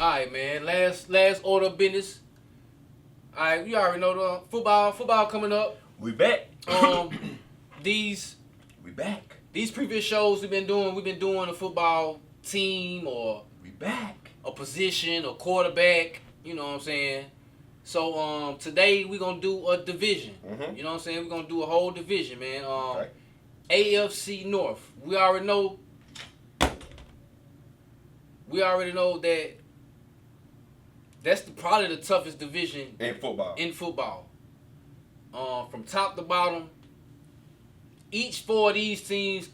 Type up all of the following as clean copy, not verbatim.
Alright, man. Last order of business. Alright, you already know the football coming up. We back. These We back. previous shows we've been doing a football team or We back. a position, a quarterback, you know what I'm saying? So today we're gonna do a division. Mm-hmm. You know what I'm saying? We're gonna do a whole division, man. Okay. AFC North. We already know that that's probably the toughest division In football. From top to bottom, each four of these teams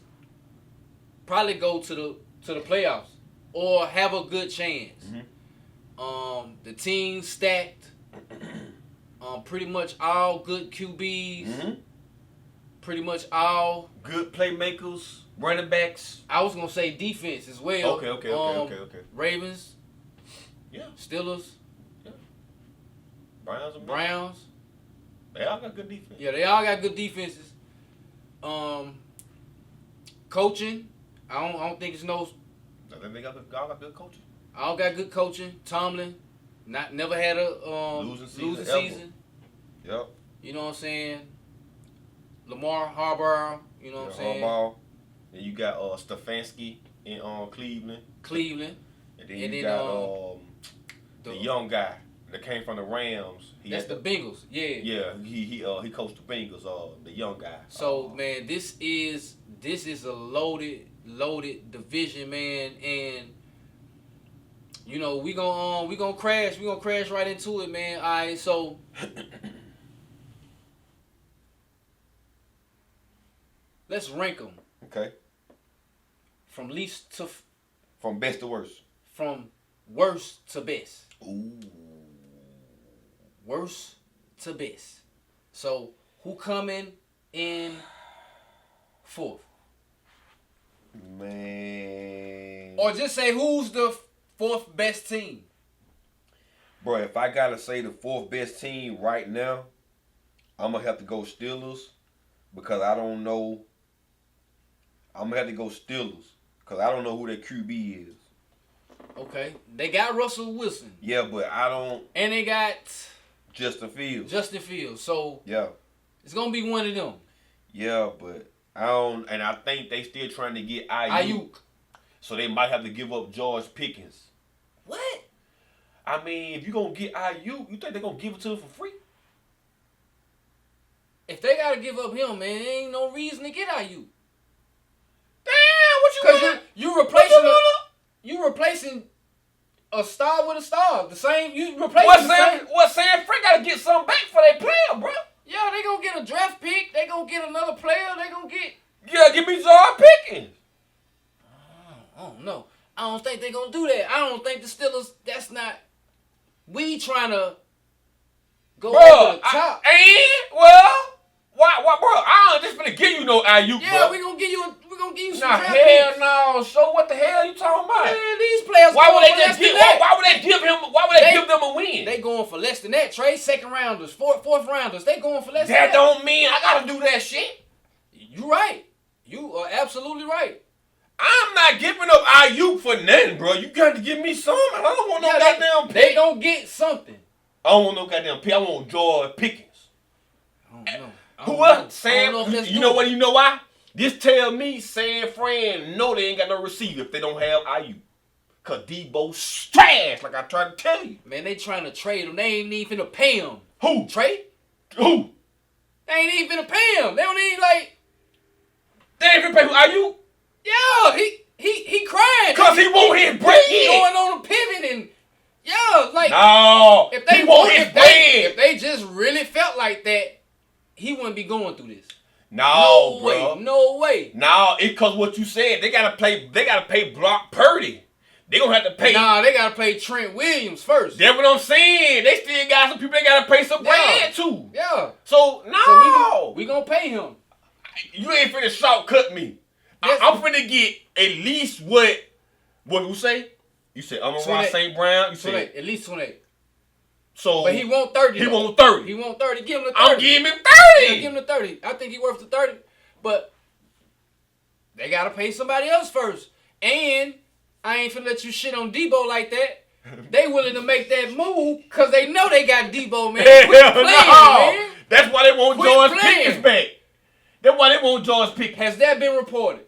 probably go to the playoffs or have a good chance. Mm-hmm. The team stacked. Pretty much all good QBs. Mm-hmm. Pretty much all good playmakers, running backs. I was gonna say defense as well. Okay. Ravens. Yeah. Steelers. Yeah. Browns. They all got good defense. Yeah, they all got good defenses. Coaching. I don't think it's no. I think they all got good coaching. All got good coaching. Tomlin, never had a losing season. Yep. You know what I'm saying? Lamar, Harbaugh. You know what I'm saying? Harbaugh. Then you got Stefanski in Cleveland. And then you got the young guy that came from the Rams. That's the Bengals. Yeah. Yeah. He coached the Bengals. The young guy. So man, this is a loaded division, man, and you know we gonna crash right into it, man. All right, so let's rank them. Okay. From least to from best to worst. From worst to best. Ooh. Worst to best. So who coming in fourth? Man. Or just say who's the fourth best team. Bro, if I gotta say the fourth best team right now, I'm gonna have to go Steelers because I don't know. I'm gonna have to go Steelers because I don't know who their QB is. Okay, they got Russell Wilson. Yeah, but I don't. And they got Justin Fields. So yeah, it's gonna be one of them. Yeah, but I don't, and I think they still trying to get Ayuk. So they might have to give up George Pickens. What? I mean, if you gonna get Ayuk, you think they gonna give it to him for free? If they gotta give up him, man, there ain't no reason to get Ayuk. Damn, what you want? You replacing a star with a star. The same. You replacing San Fran gotta get something back for their player, bro. Yeah, they gonna get a draft pick. They gonna get another player. They gonna get. Yeah, give me George Pickens. I don't know. I don't think they gonna do that. I don't think the Steelers. That's not. We trying to go over the top. Why, bro? I ain't just gonna give you no Ayuk, yeah, bro. we gonna give you some nah, draft hell picks. no. So what the hell you talking about? Man, these players. Why would they just give? Why would they give him? Why would they give them a win? They going for less than that. Trey, second rounders, fourth rounders. They going for less than that. That don't mean I gotta do that shit. You right. You are absolutely right. I'm not giving up Ayuk for nothing, bro. You got to give me some. I don't want no goddamn pick. They gonna get something. I don't want no goddamn pick. I want George Pickens. I don't know. Who else? Sam. You know what? You know why? This tell me San Fran know they ain't got no receiver if they don't have Ayuk. Cause Debo's trash, like I tried to tell you. Man, they trying to trade him. They ain't even finna pay him. Who? Trey? Who? They ain't even finna pay him. They don't even like. They ain't finna pay who Ayuk? Yeah, he crying. Cause he want his bread. He going on a pivot and like no. If they want his bread. If they just really felt like that, he wouldn't be going through this. No, bro. No way. No, it's cause what you said. They gotta pay Brock Purdy. They gonna have to pay. Nah, they gotta pay Trent Williams first. That's what I'm saying. They still got some people they gotta pay some bread to. Yeah. So no. So we gonna pay him. You ain't finna shortcut me. Yes. I'm finna get at least what you say? You said Amon-Ra St. Brown. You said at least 28. So, but he want 30. He want 30. He want 30. Give him the 30. I'm giving him 30. Yeah, give him the 30. I think he worth the 30. But they gotta pay somebody else first. And I ain't finna let you shit on Debo like that. they willing to make that move because they know they got Debo, man. Hell Quit playing, man. That's why they want Quit George playing. Pickens back. That's why they want George Pickens. Has that been reported?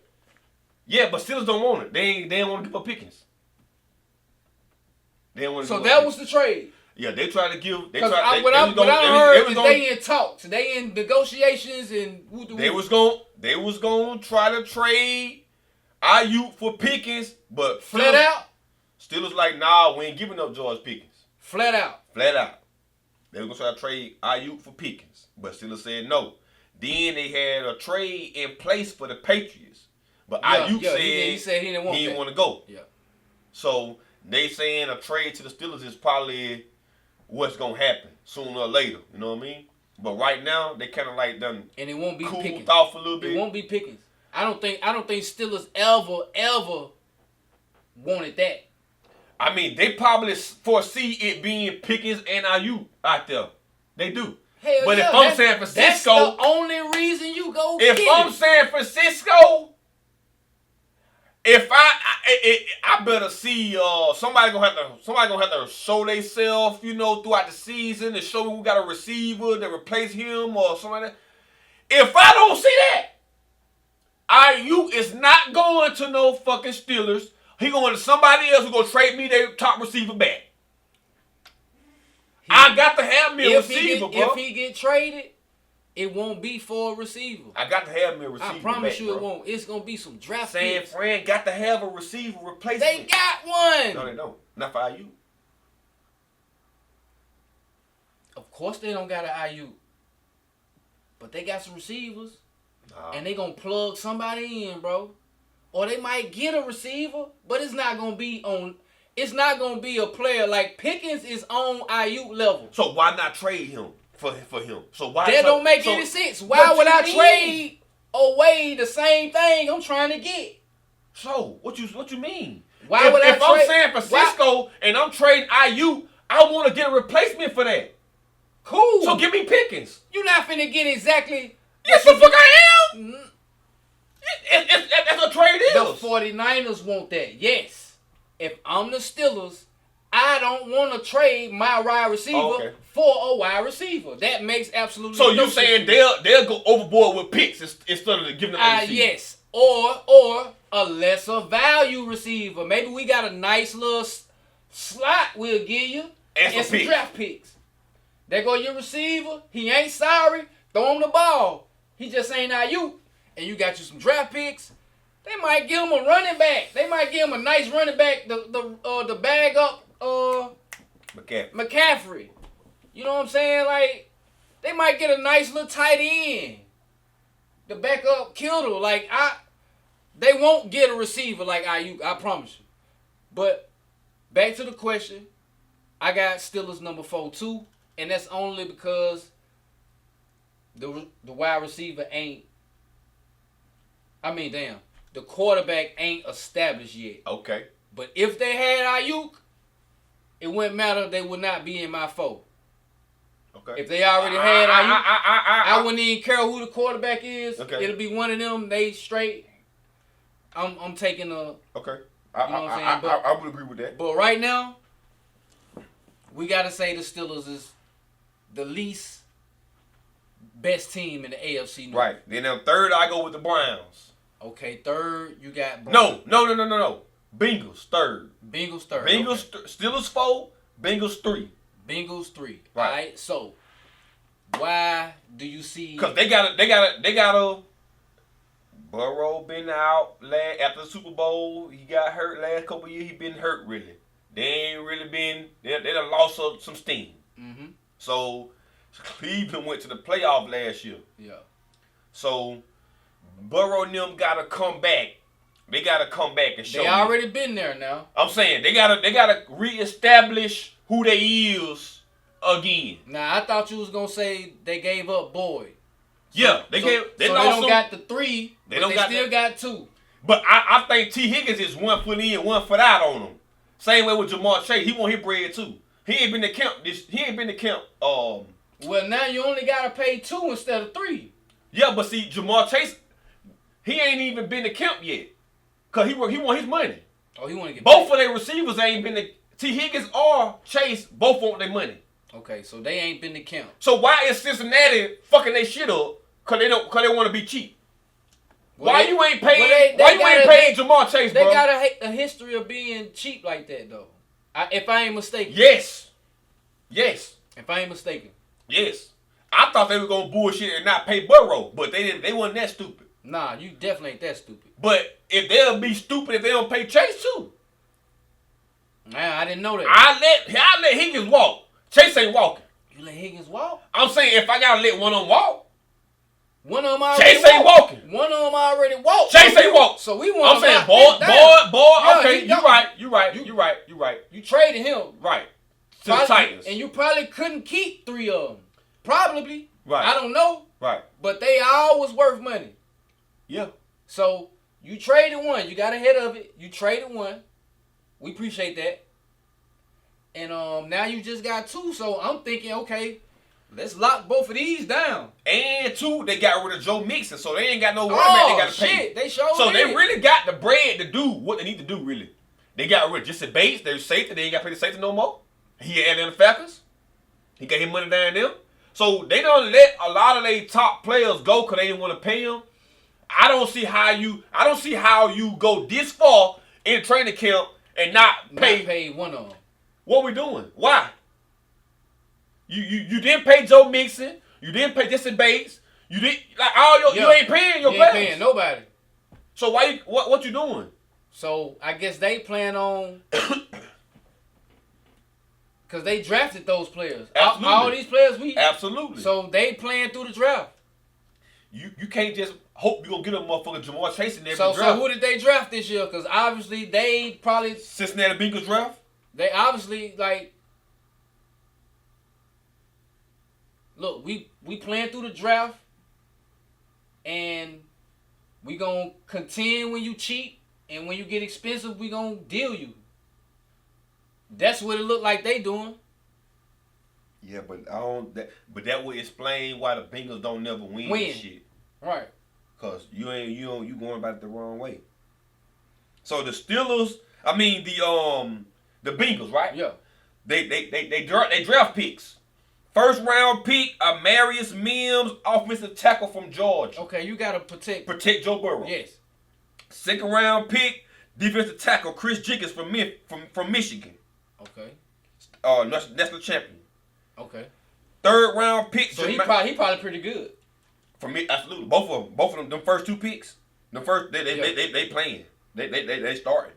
Yeah, but Steelers don't want it. They don't want to give up Pickens. They don't want to. So give that up was the trade. Yeah, they try to give. What I heard is they in talks, they in negotiations, and they was going to try to trade Ayuk for Pickens, but flat out. Steelers like, nah, we ain't giving up George Pickens. Flat out. They were going to try to trade Ayuk for Pickens, but Steelers said no. Then they had a trade in place for the Patriots, but Ayuk said he said he didn't want to go. Yeah. So they saying a trade to the Steelers is probably what's gonna happen sooner or later. You know what I mean? But right now they kind of like done and it won't be cooled Pickens. off a little bit. It won't be Pickens. I don't think Steelers ever wanted that. I mean, they probably foresee it being Pickens and Ayuk out there. They do. Hell but yeah, if I'm San Francisco, that's the only reason you go. If I'm San Francisco, if I better see somebody gonna have to show themselves, throughout the season and show we got a receiver to replace him or something like that. If I don't see that, Ayuk is not going to no fucking Steelers. He going to somebody else who gonna trade me their top receiver back. I got to have me a receiver, bro. If he get traded, it won't be for a receiver. I got to have me a receiver. I promise you bro. it won't. It's gonna be some draft San picks. Fran got to have a receiver replacement. They got one. No, they don't. Not for Ayuk. Of course they don't got an IU. But they got some receivers. Nah. And they gonna plug somebody in, bro. Or they might get a receiver, but it's not gonna be a player like Pickens is on IU level. So why not trade him for him? So why that don't make any sense. Why would I trade away the same thing I'm trying to get? So what you mean? Why would I if I'm San Francisco and I'm trading IU, I want to get a replacement for that. Cool. So give me Pickens. You're not finna get exactly. Yes, the fuck I am. That's a trade is. The 49ers want that. Yes. If I'm the Steelers, I don't want to trade my wide receiver for a wide receiver. That makes absolutely no sense. So you saying they'll go overboard with picks instead of giving them a receiver? Yes. Or a lesser value receiver. Maybe we got a nice little slot we'll give you and some draft picks. There go your receiver. He ain't sorry. Throw him the ball. He just ain't IU. And you got you some draft picks. They might give him a running back. They might give him a nice running back. The bag up McCaffrey. You know what I'm saying? Like they might get a nice little tight end. The backup Kittle. They won't get a receiver like IU. I promise you. But back to the question. I got Steelers number 4 too, and that's only because the wide receiver ain't. The quarterback ain't established yet. Okay. But if they had Ayuk, it wouldn't matter. They would not be in my 4. Okay. If they already had Ayuk, I wouldn't even care who the quarterback is. Okay. It'll be one of them. They straight. I'm taking a. Okay. You know what I'm saying? I would agree with that. But right now, we gotta say the Steelers is the least best team in the AFC North. Right. Then third, I go with the Browns. Okay, third, you got Browns. No. Bengals, third. Bengals, third. Bengals, okay. Steelers, 4. Bengals, 3. Bengals, 3. Right. All right. So, why do you see? Because they got a. Burrow been out after the Super Bowl. He got hurt last couple of years. He been hurt really. They ain't really been. They done lost some steam. Mm-hmm. So Cleveland went to the playoff last year. Yeah. So Burrow and them gotta come back. They gotta come back and show. They already been there now. I'm saying they gotta reestablish who they is again. Now I thought you was gonna say they gave up Boyd. Yeah, they don't got the 3. They still got 2. But I think T. Higgins is 1 foot in, 1 foot out on them. Same way with Jamar Chase. He want his bread too. He ain't been to camp. Well, now you only gotta pay 2 instead of 3. Yeah, but see, Jamar Chase, he ain't even been to camp yet, cause he want his money. Oh, he want to get both of their receivers ain't been T. Higgins or Chase both want their money. Okay, so they ain't been to camp. So why is Cincinnati fucking their shit up? Cause they want to be cheap. Well, why you ain't paying? Why you ain't paying Jamar Chase, bro? They got a history of being cheap like that, though. If I ain't mistaken. Yes. If I ain't mistaken. Yes. I thought they were gonna bullshit and not pay Burrow, but they didn't. They wasn't that stupid. Nah, you definitely ain't that stupid. But if they'll be stupid if they don't pay Chase too. Man, I didn't know that. I let Higgins walk. Chase ain't walking. You let Higgins walk? I'm saying if I gotta let one of them walk, one of them already Chase ain't walking. One of them already walked. Chase ain't walk. So we want. I'm saying, boy. Yeah, Okay, you right. You traded him right to the Titans, and you probably couldn't keep 3 of them. Probably. Right. I don't know. Right. But they always worth money. Yeah. So you traded one. You got ahead of it. You traded one. We appreciate that. And now you just got 2. So I'm thinking, okay, let's lock both of these down. And 2, they got rid of Joe Mixon, so they ain't got no running back they got to pay. They showed So they really got the bread to do what they need to do, really. They got rid of Jesse Bates, their safety. They ain't got to pay the safety no more. He had Atlanta Falcons. He got his money down there. So they don't let a lot of their top players go because they didn't want to pay them. I don't see how you go this far in training camp and not pay one of them. What we doing? Why? You didn't pay Joe Mixon. You didn't pay Jesse Bates. You didn't you ain't paying your players. You ain't paying nobody. So why what you doing? So I guess they plan on because they drafted those players. Absolutely. All these players absolutely. So they playing through the draft. You can't just hope you gonna get a motherfucker Jamar Chase in there. So who did they draft this year? Because obviously they probably Cincinnati Bengals draft. They obviously look. We playing through the draft, and we gonna contend when you cheap, and when you get expensive, we gonna deal you. That's what it look like they doing. Yeah, but But that would explain why the Bengals don't never win. This shit. Right. Cause you going about it the wrong way. So the Steelers, the Bengals, right? Yeah. They draft picks. First round pick, Amarius Mims, offensive tackle from Georgia. Okay, you gotta protect Joe Burrow. Yes. Second round pick, defensive tackle Chris Jenkins from Michigan. Okay. National champion. Okay. Third round pick. So he probably pretty good. For me, absolutely. Both of them, them first 2 picks. The first they playing. They starting.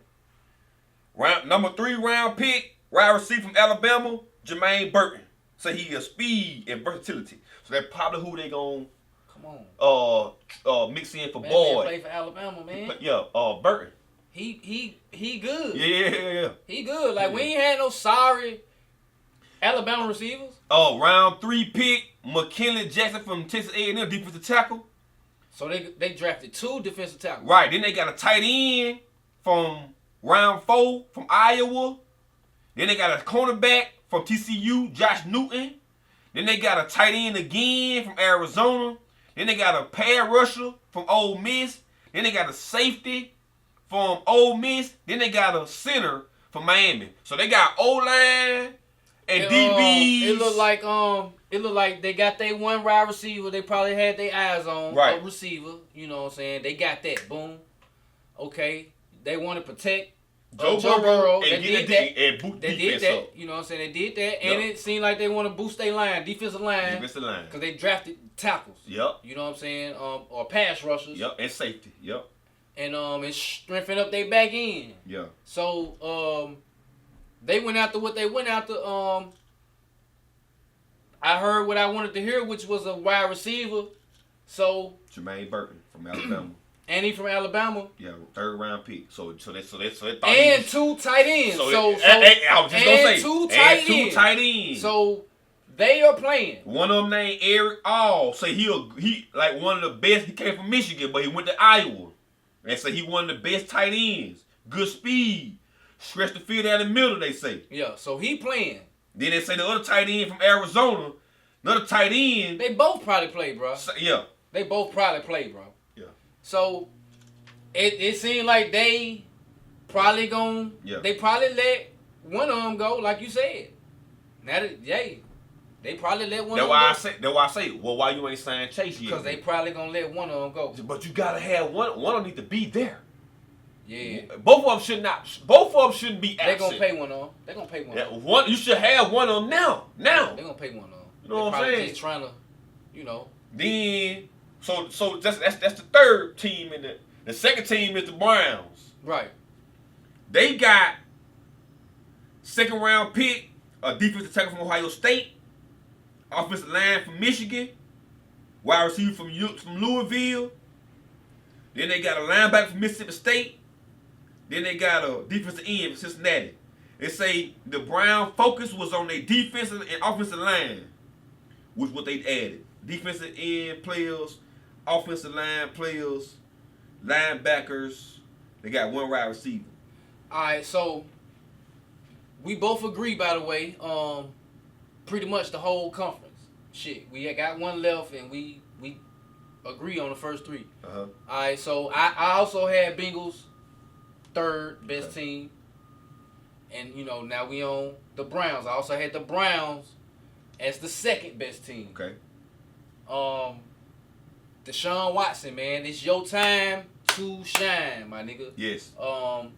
Number 3 round pick, wide receiver from Alabama, Jermaine Burton. So he has speed and versatility. So that's probably who they gonna mix in for Boyd. Play for Alabama, man. Burton. He good. Yeah. He good. Like we ain't had no sorry Alabama receivers. Round 3 pick, McKinley Jackson from Texas A&M, defensive tackle. So they drafted 2 defensive tackles. Right. Then they got a tight end from round 4 from Iowa. Then they got a cornerback from TCU, Josh Newton. Then they got a tight end again from Arizona. Then they got a pass rusher from Ole Miss. Then they got a safety from Ole Miss. Then they got a center from Miami. So they got O-line and DBs. It look like they got their one wide receiver they probably had their eyes on. Right. A receiver, you know what I'm saying? They got that. Boom. Okay. They want to protect Joe Burrow. And They did that. And boot They defense did that. up. You know what I'm saying? They did that. And it seemed like they want to boost their line, defensive line. Because they drafted tackles. Yep. You know what I'm saying? Or pass rushers. Yep. And safety. Yep. And it strengthened up their back end. Yeah. So they went after what they went after. I heard what I wanted to hear, which was a wide receiver. So Jermaine Burton from Alabama. And he from Alabama. Yeah, 3rd round pick. So they thought and 2 tight ends. I was just gonna say 2 tight ends. So they are playing. One of them named Eric All. Say he like one of the best. He came from Michigan, but he went to Iowa. And say he one of the best tight ends. Good speed. Stretch the field down the middle, they say. Yeah, so he playing. Then they say the other tight end from Arizona, another tight end. They both probably play, bro. Yeah. They both probably play, bro. Yeah. So it seemed like they probably they probably let one of them go, like you said. Now that they probably let one. That's of them why I say. Well, why you ain't signed Chase yet? Because they probably gonna let one of them go. But you gotta have one. One of them need to be there. Yeah. Both of them should not. Both of them shouldn't be absent. They gonna pay one of them. They gonna pay one. Yeah, one. You should have one of them now. They gonna pay one of them. You know what I'm saying? Just trying to, you know. Then so that's the third team in the second team is the Browns. Right. They got second round pick, a defensive tackle from Ohio State, offensive line from Michigan, wide receiver from Louisville. Then they got a linebacker from Mississippi State. Then they got a defensive end from Cincinnati. They say the Brown focus was on their defensive and offensive line, which what they added. Defensive end players, offensive line players, linebackers. They got one wide receiver. All right, so we both agree, by the way, pretty much the whole conference. Shit, we got one left, and we agree on the first three. Uh-huh. All right, so I also had Bengals third best team, and you know now we on the Browns. I also had the Browns as the second best team. Okay. Deshaun Watson, man, it's your time to shine, my nigga. Yes.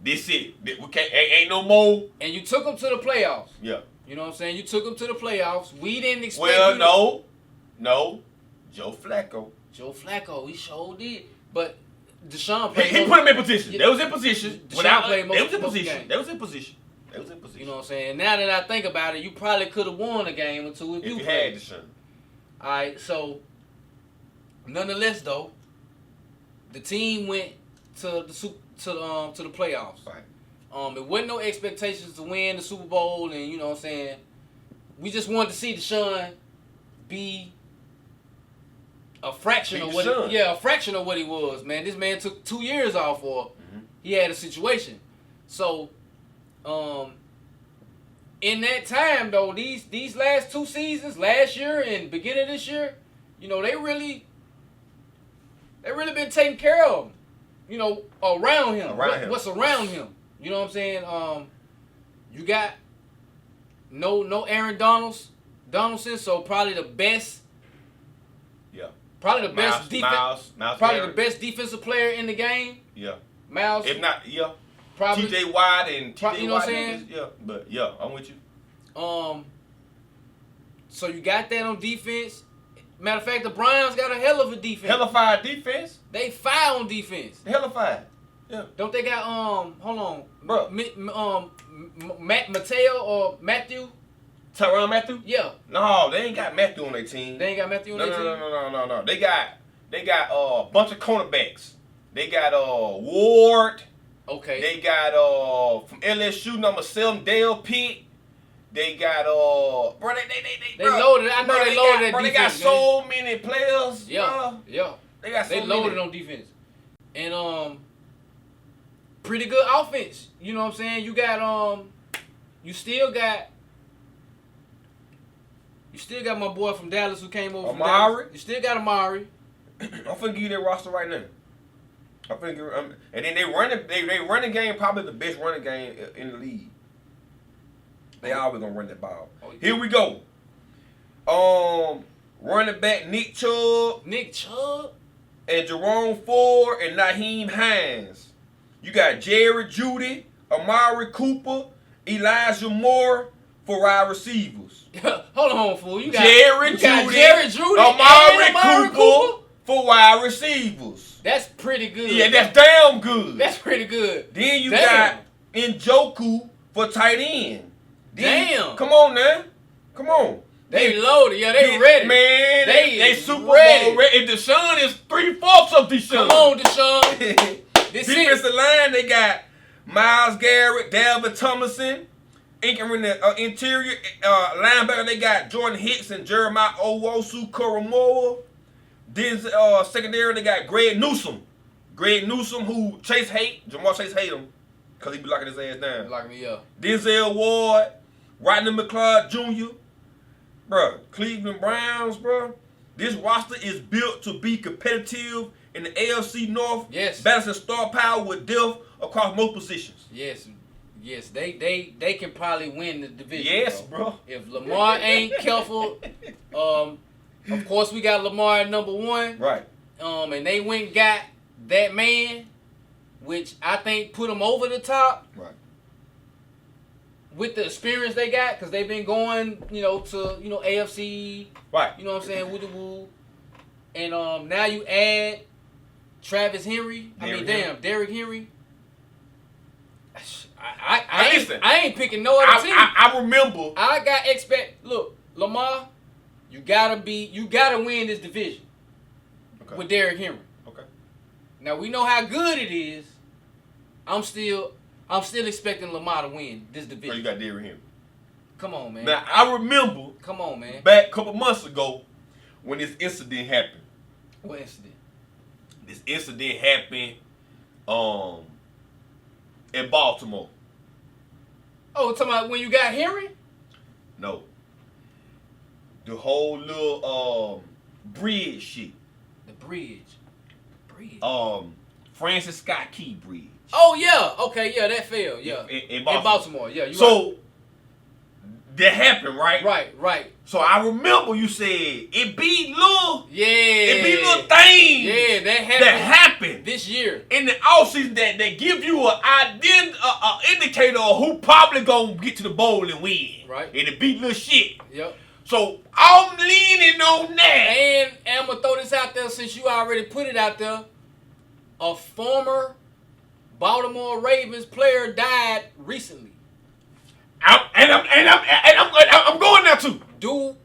This it. We can't. Ain't no more. And you took them to the playoffs. Yeah. You know what I'm saying? You took them to the playoffs. We didn't expect. Well, no. Joe Flacco, he sure did. But Deshaun played. He put him in position. Yeah. They was in position. Deshaun played most They was in of the position. game. They was in position. You know what I'm saying? Now that I think about it, you probably could have won a game or two if you had Deshaun. All right, so nonetheless, though, the team went to the playoffs. Right. It wasn't no expectations to win the Super Bowl, and you know what I'm saying. We just wanted to see Deshaun be a fraction of what he was, man. This man took 2 years off for he had a situation. So in that time though, these last 2 seasons, last year and beginning of this year, you know, they really been taking care of him. You know, around him. What's around him. You know what I'm saying? You got no Aaron Donaldson, so probably the best. Yeah. Probably the best defense. Probably Garrett. the best defensive player in the game. Yeah. Miles. If not, yeah. Probably. T.J. Watt and T.J. You know what I'm saying? Yeah, but yeah, I'm with you. So you got that on defense. Matter of fact, the Browns got a hell of a defense. Hellified defense. They fire on defense. Hellified. Yeah. Don't they got hold on, bro? Mateo or Matthew? Tyrann Mathieu? Yeah. No, they ain't got Matthew on their team. They ain't got Matthew on their team? No. They got a bunch of cornerbacks. They got Ward. Okay. They got from LSU number 7 Dale Pitt. They got bro. They loaded. I know they loaded that defense. They got so many players. Yeah. They got so many. They loaded on defense. And pretty good offense. You know what I'm saying? You got you still got my boy from Dallas who came over. Amari. You still got Amari. I'm finna give you that roster right now. I'm finna give and then they running game probably the best running game in the league. They always gonna run that ball. Here we go. Running back Nick Chubb. And Jerome Ford and Naheem Hines. You got Jerry Jeudy, Amari Cooper, Elijah Moore for wide receivers. Hold on, fool. You got Jerry Jeudy, Amari Cooper for wide receivers. That's pretty good. Yeah, that's damn good. That's pretty good. Then you got Njoku for tight end. Damn. Come on now. Come on. They loaded. Yeah, they ready. Man, they Super Bowl ready. And Deshaun is 3/4 of Deshaun. Come on, Deshaun. Defensive line, they got Myles Garrett, Dalvin Tomlinson. In the interior linebacker, they got Jordan Hicks and Jeremiah Owusu-Koramoah. Then secondary, they got Greg Newsome. Who Jamar Chase hate him because he be locking his ass down. Locking me up. Denzel Ward, Rodney McLeod Jr. Bruh, Cleveland Browns, bruh. This roster is built to be competitive in the AFC North. Yes. Balancing star power with depth across most positions. Yes. Yes, they can probably win the division. Yes, bro. If Lamar ain't careful, of course we got Lamar at number 1. Right. And they went and got that man, which I think put them over the top. Right. With the experience they got, because they've been going, to AFC. Right. You know what I'm saying? Woo woo. And now you add Travis Henry. Derrick Henry. I ain't picking no other team. I remember. I got look, Lamar, you gotta win this division with Derrick Henry. Okay. Now we know how good it is. I'm still expecting Lamar to win this division. Oh, you got Derrick Henry. Come on, man. Now I remember. Come on, man. Back a couple months ago, when this incident happened. What incident? This incident happened, in Baltimore. Oh, talking about when you got Henry? No. The whole little bridge shit. The bridge. Francis Scott Key Bridge. Oh yeah. Okay, yeah, that fell. Yeah. In Baltimore. Yeah. So that happened, right? Right. So I remember you said it be little. Yeah. It be little things. Yeah, that happened this year in the offseason that give you an indicator of who probably gonna get to the bowl and win. Right. And it be little shit. Yep. So I'm leaning on that. And I'm gonna throw this out there since you already put it out there. A former Baltimore Ravens player died recently. I'm going there too. Do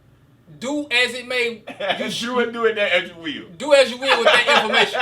as it may. You would do it as you will. Do as you will with that information.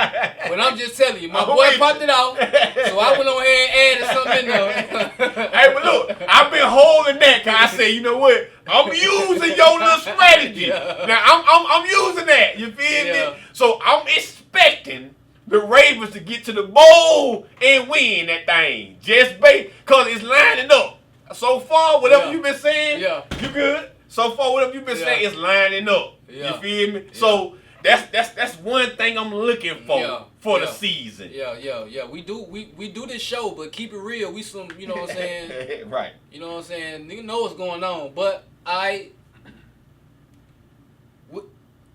But I'm just telling you, my boy popped it out, so I went on here and added something in there. Hey, but look, I've been holding that because I said, you know what? I'm using your little strategy. Yeah. Now I'm using that. You feel me? So I'm expecting the Ravens to get to the bowl and win that thing. Just because it's lining up. So far, whatever you've been saying, you good. So far, whatever you've been saying is lining up. Yeah. You feel me? Yeah. So that's one thing I'm looking for the season. Yeah. We do this show, but keep it real. We some, you know what I'm saying? Right. You know what I'm saying? Nigga know what's going on. But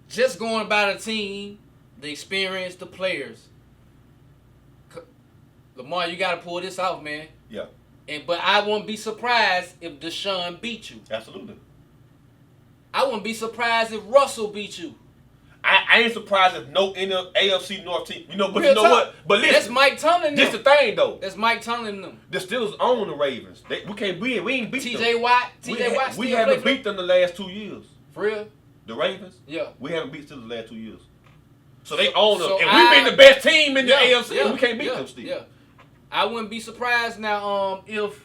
just going about a team, the experience, the players. Lamar, you got to pull this off, man. Yeah. But I won't be surprised if Deshaun beat you. Absolutely. I wouldn't be surprised if Russell beat you. I ain't surprised if no AFC North team. But you know what? But listen, that's Mike Tomlin. This the thing though. That's Mike Tomlin them. The Steelers own the Ravens. We ain't beat them. TJ Watt. We haven't beat them the last 2 years. For real? The Ravens. Yeah. We haven't beat them the last 2 years. So they own them, and we've been the best team in the AFC. We can't beat them still. Yeah. I wouldn't be surprised now if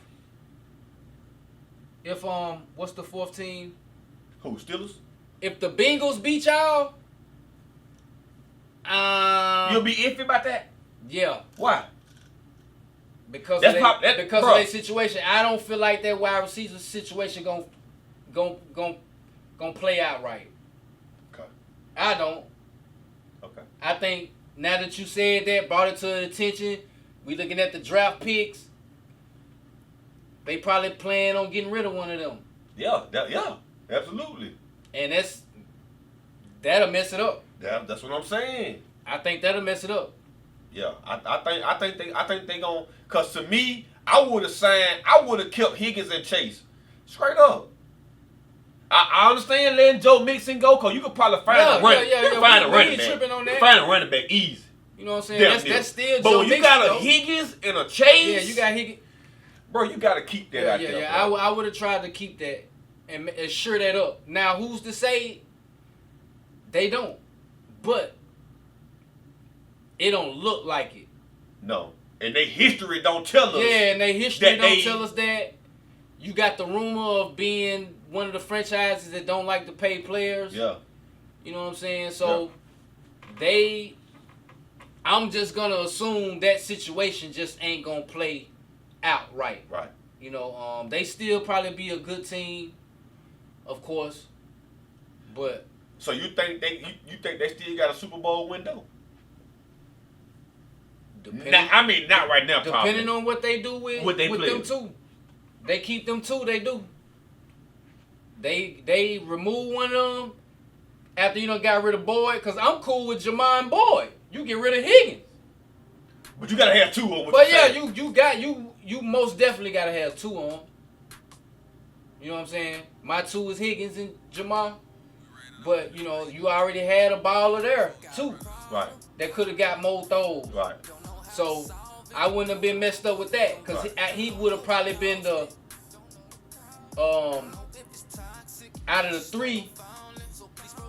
what's the fourth team? Who, Steelers? If the Bengals beat y'all, you'll be iffy about that? Yeah. Why? Because of their situation. I don't feel like that wide receiver situation gon' play out right. Okay. I don't. Okay. I think now that you said that, brought it to the attention, we looking at the draft picks. They probably plan on getting rid of one of them. Yeah, absolutely. And that'll mess it up. That's what I'm saying. I think that'll mess it up. Yeah, I think they gonna. Cause to me, I would have kept Higgins and Chase straight up. I understand letting Joe Mixon go, cause you could probably find a running. Find a running back. Find a running back easy. You know what I'm saying? That's still. But Joe when you Mixon, got a Higgins and a Chase, yeah, you got Higgins. Bro, you got to keep that out there. Yeah, I would have tried to keep that and sure that up. Now, who's to say they don't? But it don't look like it. No, and their history don't tell us. Yeah, and their history don't tell us that. You got the rumor of being one of the franchises that don't like to pay players. Yeah. You know what I'm saying? So I'm just gonna assume that situation just ain't gonna play out right. Right. You know, they still probably be a good team, of course, but. So you think they still got a Super Bowl window? Not right now. Depending on what they do with them too. They keep them too. They do. They remove one of them after you done got rid of Boyd. Cause I'm cool with Jamar and Boyd. You get rid of Higgins. But you gotta have two on. But yeah, you most definitely gotta have two on. You know what I'm saying? My two is Higgins and Jamar. But you know, you already had a baller there too. Right. That could have got more throws. Right. So I wouldn't have been messed up with that because he would have probably been the out of the three,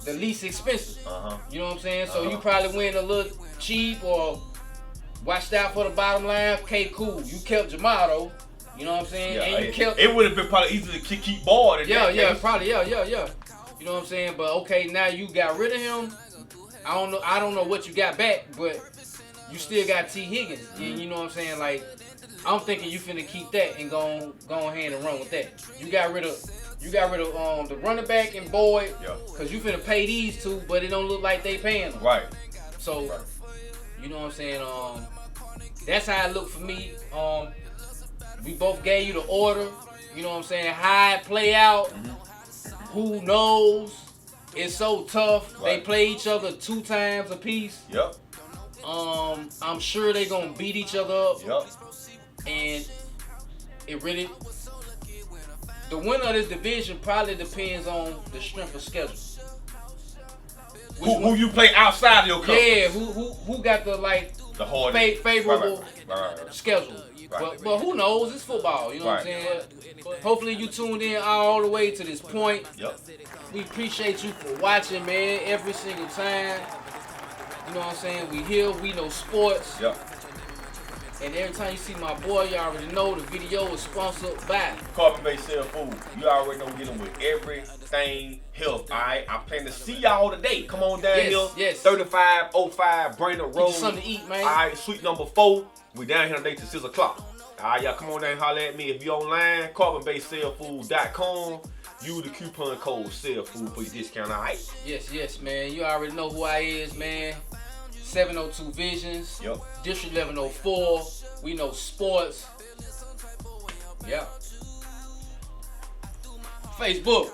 the least expensive. You know what I'm saying? So you probably went a little cheap or watched out for the bottom line. Okay, cool. You kept Jamar though. You know what I'm saying? Yeah, and you kept. It would have been probably easy to keep Boyd. Probably. You know what I'm saying? But okay, now you got rid of him. I don't know what you got back, but you still got T. Higgins. And you know what I'm saying? Like, I'm thinking you finna keep that and go ahead and run with that. You got rid of the running back and Boyd, because you finna pay these two, but it don't look like they paying them. Right. So, you know what I'm saying? That's how it looked for me. We both gave you the order. You know what I'm saying? How it play out. Who knows? It's so tough. Right. They play each other 2 times a piece. Yep. I'm sure they're gonna beat each other up. Yep. And it really, the winner of this division probably depends on the strength of schedule. Who you play outside of your conference? Yeah. Who got the hard favorable schedule. Right. But who knows? It's football. You know what I'm saying? Hopefully you tuned in all the way to this point. Yep. We appreciate you for watching, man, every single time. You know what I'm saying? We here, we know sports. Yep. And every time you see my boy, you already know the video is sponsored by Carpet Bay Sell Food. You already know we get them with everything health, alright? I plan to see y'all today. Come on down here. Yes. 3505 Brainerd Road. Get you something to eat, man. Alright, suite number 4. We down here today till 6 o'clock. Alright, y'all come on down and holler at me. If you online, carbonbasedcellfood.com. Use the coupon code SELLFOOD for your discount, alright? Yes, man. You already know who I is, man. 702 Visions. Yep. District 1104. We know sports. Yeah. Facebook.